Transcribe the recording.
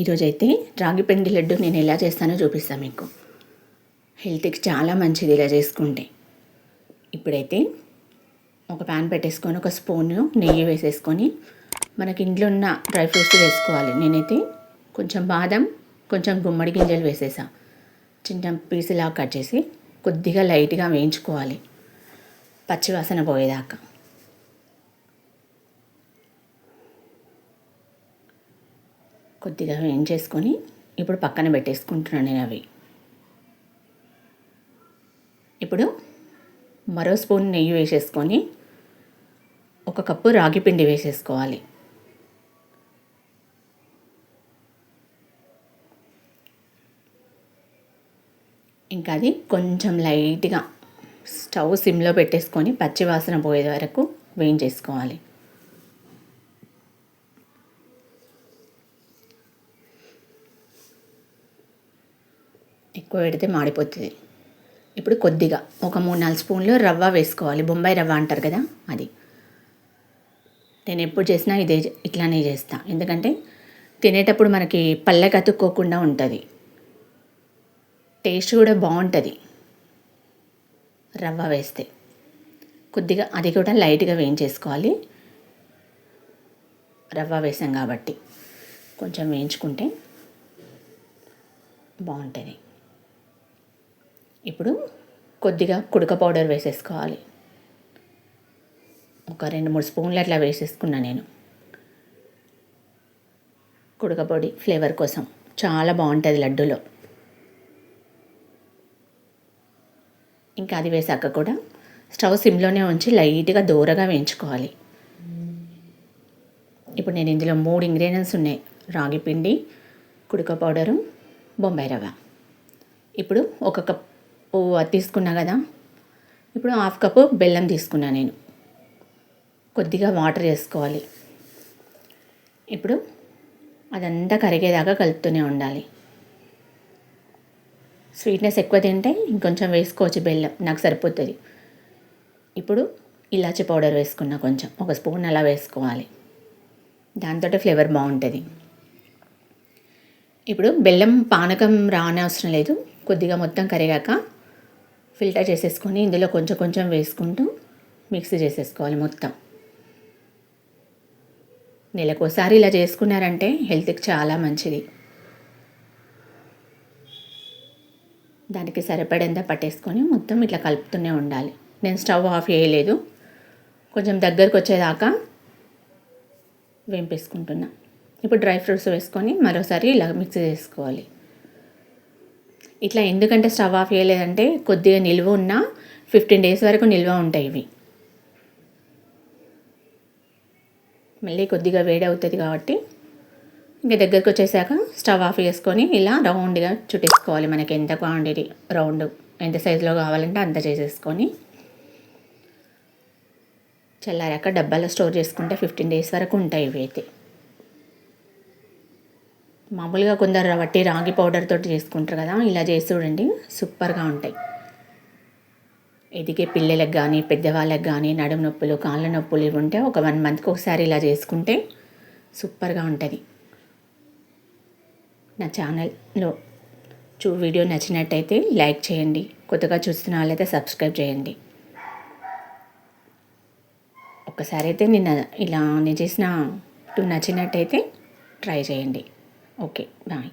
ఈరోజైతే రాగి పిండి లడ్డు నేను ఎలా చేస్తానో చూపిస్తాను మీకు. హెల్త్కి చాలా మంచిది ఇలా చేసుకుంటే. ఇప్పుడైతే ఒక ప్యాన్ పెట్టేసుకొని ఒక స్పూను నెయ్యి వేసేసుకొని మనకి ఇంట్లో ఉన్న డ్రై ఫ్రూట్స్ వేసుకోవాలి. నేనైతే కొంచెం బాదం, కొంచెం గుమ్మడి గింజలు వేసేసా. చిన్న పీసులా కట్ చేసి కొద్దిగా లైట్గా వేయించుకోవాలి పచ్చివాసన పోయేదాకా. కొద్దిగా వేయించేసుకొని ఇప్పుడు పక్కన పెట్టేసుకుంటున్నాను నేను అవి. ఇప్పుడు మరో స్పూన్ నెయ్యి వేసేసుకొని ఒక కప్పు రాగి పిండి వేసేసుకోవాలి. ఇంకా అది కొంచెం లైట్గా స్టవ్ సిమ్లో పెట్టేసుకొని పచ్చివాసన పోయే వరకు వేయించేసుకోవాలి. ఎక్కువ పెడితే మాడిపోతుంది. ఇప్పుడు కొద్దిగా ఒక 3-4 స్పూన్లు రవ్వ వేసుకోవాలి. బొంబాయి రవ్వ అంటారు కదా, అది. నేను ఎప్పుడు చేసినా ఇట్లానే చేస్తా, ఎందుకంటే తినేటప్పుడు మనకి పళ్ళకి అతుక్కోకుండా ఉంటుంది. టేస్ట్ కూడా బాగుంటుంది రవ్వ వేస్తే. కొద్దిగా అది కూడా లైట్గా వేయించేసుకోవాలి. రవ్వ వేసాం కాబట్టి కొంచెం వేయించుకుంటే బాగుంటుంది. ఇప్పుడు కొద్దిగా కుడక పౌడర్ వేసేసుకోవాలి. ఒక 2-3 స్పూన్లు అట్లా వేసేసుకున్నా నేను. కుడక పొడి ఫ్లేవర్ కోసం చాలా బాగుంటుంది లడ్డూలో. ఇంకా అది వేసాక కూడా స్టవ్ సిమ్లోనే ఉంచి లైట్గా దూరగా వేయించుకోవాలి. ఇప్పుడు నేను ఇందులో 3 ఇంగ్రీడియంట్స్ ఉన్నాయి: రాగి పిండి, కుడక పౌడరు, బొంబాయి రవ్వ. ఇప్పుడు ఒక కప్పు తీసుకున్నా కదా, ఇప్పుడు 1/2 కప్పు బెల్లం తీసుకున్నా నేను. కొద్దిగా వాటర్ వేసుకోవాలి. ఇప్పుడు అదంతా కరిగేదాకా కలుపుతూనే ఉండాలి. స్వీట్నెస్ ఎక్కువ తింటే ఇంకొంచెం వేసుకోవచ్చు బెల్లం, నాకు సరిపోతుంది. ఇప్పుడు ఇలాచి పౌడర్ వేసుకున్నా కొంచెం, ఒక స్పూన్ అలా వేసుకోవాలి. దాంతో ఫ్లేవర్ బాగుంటుంది. ఇప్పుడు బెల్లం పానకం రానవసరం లేదు. కొద్దిగా మొత్తం కరిగాక ఫిల్టర్ చేసేసుకొని ఇందులో కొంచెం కొంచెం వేసుకుంటూ మిక్సీ చేసేసుకోవాలి మొత్తం. నెలకోసారి ఇలా చేసుకున్నారంటే హెల్త్కి చాలా మంచిది. దానికి సరిపడేంత పట్టేసుకొని మొత్తం ఇట్లా కలుపుతూనే ఉండాలి. నేను స్టవ్ ఆఫ్ చేయలేదు, కొంచెం దగ్గరకు వచ్చేదాకా వేంపేసుకుంటున్నా. ఇప్పుడు డ్రై ఫ్రూట్స్ వేసుకొని మరోసారి ఇలా మిక్స్ చేసుకోవాలి. ఇట్లా ఎందుకంటే స్టవ్ ఆఫ్ చేయలేదంటే కొద్దిగా నిల్వ ఉన్న 15 days వరకు నిల్వ ఉంటాయి ఇవి. మళ్ళీ కొద్దిగా వేడి అవుతుంది కాబట్టి ఇంకా దగ్గరకు వచ్చేసాక స్టవ్ ఆఫ్ చేసుకొని ఇలా రౌండ్గా చుట్టేసుకోవాలి. మనకి ఎంత క్వాంటిటీ రౌండ్ ఎంత సైజులో కావాలంటే అంత చేసేసుకొని చల్లారాక డబ్బాలో స్టోర్ చేసుకుంటే 15 days వరకు ఉంటాయి ఇవి. అయితే మామూలుగా కొందరు వట్టి రాగి పౌడర్ తోటి చేసుకుంటారు కదా, ఇలా చేసి చూడండి, సూపర్గా ఉంటాయి. ఎదిగే పిల్లలకు కానీ పెద్దవాళ్ళకి కానీ నడుము నొప్పులు, కాళ్ళ నొప్పులు ఇవి ఉంటే ఒక 1 monthకి ఒకసారి ఇలా చేసుకుంటే సూపర్గా ఉంటుంది. నా ఛానల్లో వీడియో నచ్చినట్టయితే లైక్ చేయండి. కొత్తగా చూస్తున్న వాళ్ళైతే సబ్స్క్రైబ్ చేయండి. ఒక్కసారి అయితే నేను చేసిన నచ్చినట్టయితే ట్రై చేయండి. Okay, bye.